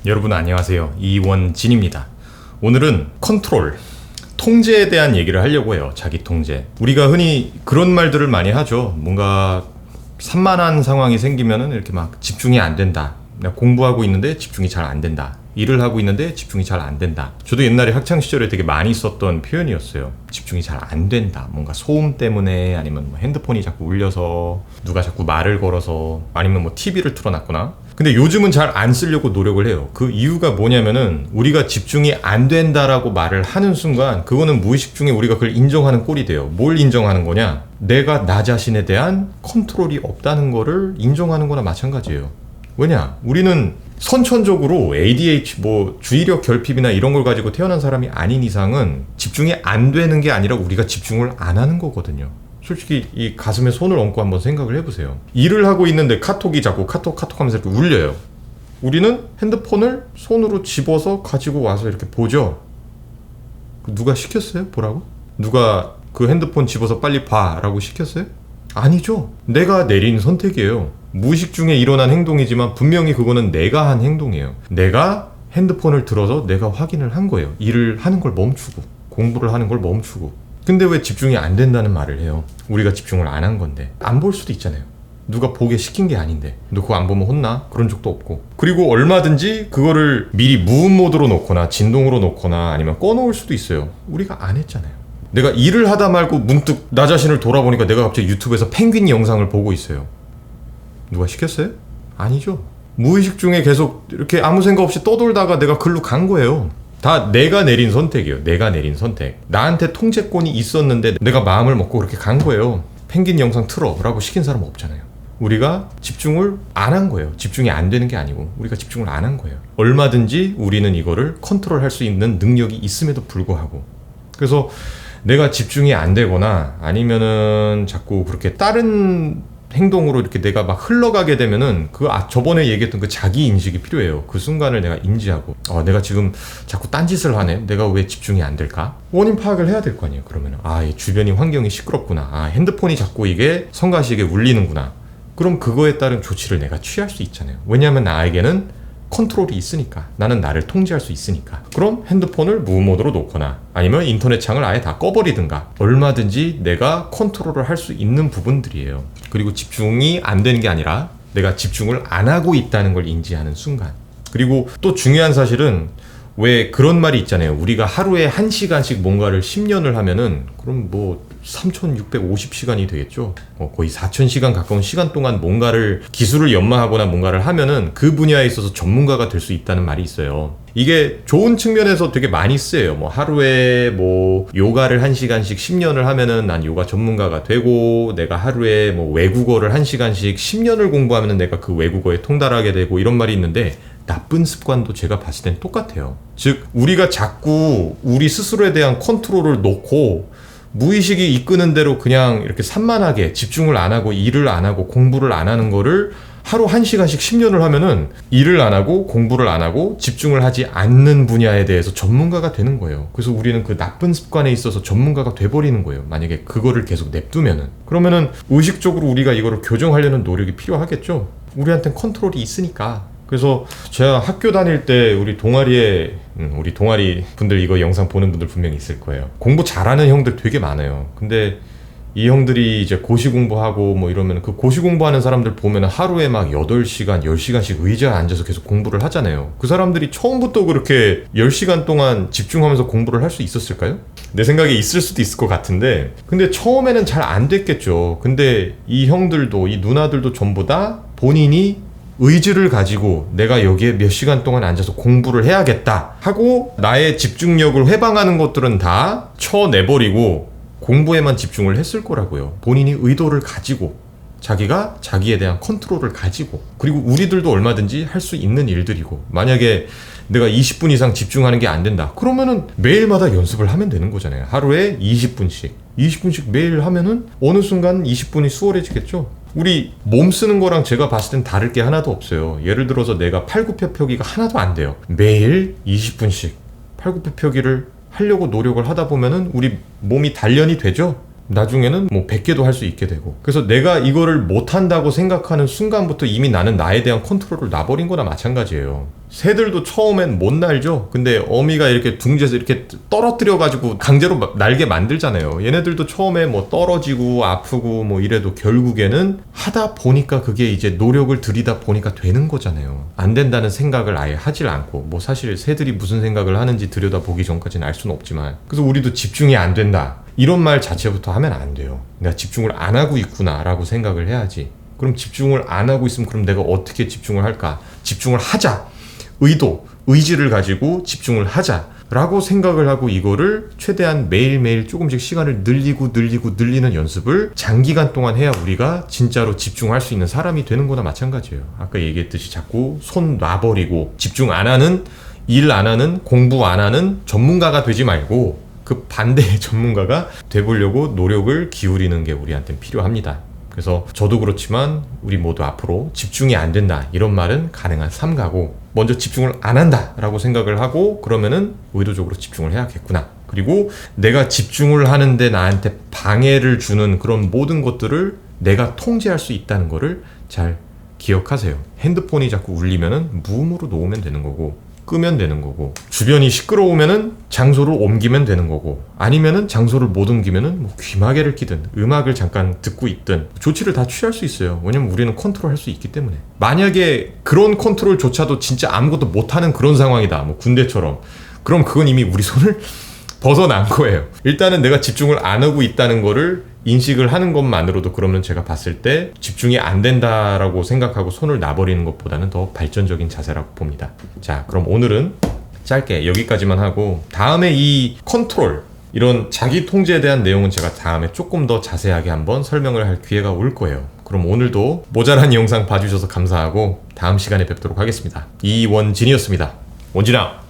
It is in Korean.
여러분 안녕하세요. 이원진입니다. 오늘은 컨트롤, 통제에 대한 얘기를 하려고 해요. 자기 통제. 우리가 흔히 그런 말들을 많이 하죠. 뭔가 산만한 상황이 생기면은 이렇게 막 집중이 안 된다. 내가 공부하고 있는데 집중이 잘 안 된다. 일을 하고 있는데 집중이 잘 안 된다. 저도 옛날에 학창 시절에 되게 많이 썼던 표현이었어요. 집중이 잘 안 된다. 뭔가 소음 때문에, 아니면 뭐 핸드폰이 자꾸 울려서, 누가 자꾸 말을 걸어서, 아니면 뭐 TV를 틀어놨거나. 근데 요즘은 잘 안 쓰려고 노력을 해요. 그 이유가 뭐냐면은 우리가 집중이 안 된다라고 말을 하는 순간 그거는 무의식 중에 우리가 그걸 인정하는 꼴이 돼요. 뭘 인정하는 거냐? 내가 나 자신에 대한 컨트롤이 없다는 거를 인정하는 거나 마찬가지예요. 왜냐? 우리는 선천적으로 ADH, 뭐 주의력 결핍이나 이런 걸 가지고 태어난 사람이 아닌 이상은 집중이 안 되는 게 아니라 우리가 집중을 안 하는 거거든요. 솔직히 이 가슴에 손을 얹고 한번 생각을 해보세요. 일을 하고 있는데 카톡이 자꾸 카톡 하면서 이렇게 울려요. 우리는 핸드폰을 손으로 집어서 가지고 와서 이렇게 보죠. 누가 시켰어요? 보라고? 누가 그 핸드폰 집어서 빨리 봐라고 시켰어요? 아니죠. 내가 내린 선택이에요. 무의식 중에 일어난 행동이지만 분명히 그거는 내가 한 행동이에요. 내가 핸드폰을 들어서 내가 확인을 한 거예요. 일을 하는 걸 멈추고, 공부를 하는 걸 멈추고. 근데 왜 집중이 안 된다는 말을 해요? 우리가 집중을 안 한 건데. 안 볼 수도 있잖아요. 누가 보게 시킨 게 아닌데. 너 그거 안 보면 혼나? 그런 적도 없고. 그리고 얼마든지 그거를 미리 무음 모드로 놓거나 진동으로 놓거나 아니면 꺼놓을 수도 있어요. 우리가 안 했잖아요. 내가 일을 하다 말고 문득 나 자신을 돌아보니까 내가 갑자기 유튜브에서 펭귄 영상을 보고 있어요. 누가 시켰어요? 아니죠. 무의식 중에 계속 이렇게 아무 생각 없이 떠돌다가 내가 글로 간 거예요. 다 내가 내린 선택이에요. 내가 내린 선택. 나한테 통제권이 있었는데 내가 마음을 먹고 그렇게 간 거예요. 펭귄 영상 틀어 라고 시킨 사람 없잖아요. 우리가 집중을 안 한 거예요. 집중이 안 되는 게 아니고 우리가 집중을 안 한 거예요. 얼마든지 우리는 이거를 컨트롤할 수 있는 능력이 있음에도 불구하고. 그래서 내가 집중이 안 되거나 아니면은 자꾸 그렇게 다른 행동으로 이렇게 내가 막 흘러가게 되면은 저번에 얘기했던 그 자기 인식이 필요해요. 그 순간을 내가 인지하고 내가 지금 자꾸 딴짓을 하네. 내가 왜 집중이 안 될까? 원인 파악을 해야 될 거 아니에요. 그러면은 이 주변이 환경이 시끄럽구나. 핸드폰이 자꾸 이게 성가시게 울리는구나. 그럼 그거에 따른 조치를 내가 취할 수 있잖아요. 왜냐하면 나에게는 컨트롤이 있으니까. 나는 나를 통제할 수 있으니까. 그럼 핸드폰을 무음 모드로 놓거나 아니면 인터넷 창을 아예 다 꺼버리든가 얼마든지 내가 컨트롤을 할 수 있는 부분들이에요. 그리고 집중이 안 되는 게 아니라 내가 집중을 안 하고 있다는 걸 인지하는 순간. 그리고 또 중요한 사실은 왜 그런 말이 있잖아요. 우리가 하루에 1시간씩 뭔가를 10년을 하면은 그럼 뭐 3650시간이 되겠죠. 거의 4000시간 가까운 시간 동안 뭔가를 기술을 연마하거나 뭔가를 하면은 그 분야에 있어서 전문가가 될 수 있다는 말이 있어요. 이게 좋은 측면에서 되게 많이 쓰여요. 뭐 하루에 뭐 요가를 1시간씩 10년을 하면은 난 요가 전문가가 되고, 내가 하루에 뭐 외국어를 1시간씩 10년을 공부하면은 내가 그 외국어에 통달하게 되고, 이런 말이 있는데 나쁜 습관도 제가 봤을 땐 똑같아요. 즉 우리가 자꾸 우리 스스로에 대한 컨트롤을 놓고 무의식이 이끄는 대로 그냥 이렇게 산만하게 집중을 안 하고 일을 안 하고 공부를 안 하는 거를 하루 1시간씩 10년을 하면은 일을 안 하고 공부를 안 하고 집중을 하지 않는 분야에 대해서 전문가가 되는 거예요. 그래서 우리는 그 나쁜 습관에 있어서 전문가가 돼버리는 거예요. 만약에 그거를 계속 냅두면은. 그러면은 의식적으로 우리가 이거를 교정하려는 노력이 필요하겠죠. 우리한테는 컨트롤이 있으니까. 그래서 제가 학교 다닐 때 우리 동아리 분들, 이거 영상 보는 분들 분명히 있을 거예요. 공부 잘하는 형들 되게 많아요. 근데 이 형들이 이제 고시 공부하고 뭐 이러면 그 고시 공부하는 사람들 보면 하루에 막 8시간, 10시간씩 의자에 앉아서 계속 공부를 하잖아요. 그 사람들이 처음부터 그렇게 10시간 동안 집중하면서 공부를 할 수 있었을까요? 내 생각에 있을 수도 있을 것 같은데, 근데 처음에는 잘 안 됐겠죠. 근데 이 형들도, 이 누나들도 전부 다 본인이 의지를 가지고 내가 여기에 몇 시간 동안 앉아서 공부를 해야겠다 하고 나의 집중력을 회방하는 것들은 다 쳐내버리고 공부에만 집중을 했을 거라고요. 본인이 의도를 가지고, 자기가 자기에 대한 컨트롤을 가지고. 그리고 우리들도 얼마든지 할 수 있는 일들이고, 만약에 내가 20분 이상 집중하는 게 안 된다 그러면은 매일마다 연습을 하면 되는 거잖아요. 하루에 20분씩 매일 하면은 어느 순간 20분이 수월해지겠죠. 우리 몸 쓰는 거랑 제가 봤을 땐 다를 게 하나도 없어요. 예를 들어서 내가 팔굽혀펴기가 하나도 안 돼요. 매일 20분씩 팔굽혀펴기를 하려고 노력을 하다 보면은 우리 몸이 단련이 되죠. 나중에는 뭐 100개도 할 수 있게 되고, 그래서 내가 이거를 못한다고 생각하는 순간부터 이미 나는 나에 대한 컨트롤을 놔버린 거나 마찬가지예요. 새들도 처음엔 못 날죠. 근데 어미가 이렇게 둥지에서 이렇게 떨어뜨려 가지고 강제로 날게 만들잖아요. 얘네들도 처음에 뭐 떨어지고 아프고 뭐 이래도 결국에는 하다 보니까 그게 이제 노력을 들이다 보니까 되는 거잖아요. 안 된다는 생각을 아예 하질 않고, 뭐 사실 새들이 무슨 생각을 하는지 들여다보기 전까지는 알 수는 없지만, 그래서 우리도 집중이 안 된다 이런 말 자체부터 하면 안 돼요. 내가 집중을 안 하고 있구나 라고 생각을 해야지. 그럼 집중을 안 하고 있으면 그럼 내가 어떻게 집중을 할까? 집중을 하자. 의지를 가지고 집중을 하자 라고 생각을 하고, 이거를 최대한 매일매일 조금씩 시간을 늘리는 연습을 장기간 동안 해야 우리가 진짜로 집중할 수 있는 사람이 되는 거나 마찬가지예요. 아까 얘기했듯이 자꾸 손 놔버리고 집중 안 하는, 일 안 하는, 공부 안 하는 전문가가 되지 말고 그 반대의 전문가가 돼보려고 노력을 기울이는 게 우리한테는 필요합니다. 그래서 저도 그렇지만 우리 모두 앞으로 집중이 안 된다 이런 말은 가능한 삼가고, 먼저 집중을 안 한다 라고 생각을 하고, 그러면은 의도적으로 집중을 해야겠구나. 그리고 내가 집중을 하는데 나한테 방해를 주는 그런 모든 것들을 내가 통제할 수 있다는 거를 잘 기억하세요. 핸드폰이 자꾸 울리면은 무음으로 놓으면 되는 거고, 끄면 되는 거고, 주변이 시끄러우면은 장소를 옮기면 되는 거고, 아니면은 장소를 못 옮기면은 뭐 귀마개를 끼든 음악을 잠깐 듣고 있든 조치를 다 취할 수 있어요. 왜냐면 우리는 컨트롤할 수 있기 때문에. 만약에 그런 컨트롤조차도 진짜 아무것도 못하는 그런 상황이다, 뭐 군대처럼, 그럼 그건 이미 우리 손을 벗어난 거예요. 일단은 내가 집중을 안 하고 있다는 거를 인식을 하는 것만으로도, 그러면 제가 봤을 때 집중이 안 된다라고 생각하고 손을 놔버리는 것보다는 더 발전적인 자세라고 봅니다. 자, 그럼 오늘은 짧게 여기까지만 하고, 다음에 이 컨트롤, 이런 자기 통제에 대한 내용은 제가 다음에 조금 더 자세하게 한번 설명을 할 기회가 올 거예요. 그럼 오늘도 모자란 영상 봐주셔서 감사하고 다음 시간에 뵙도록 하겠습니다. 이원진이었습니다. 원진아.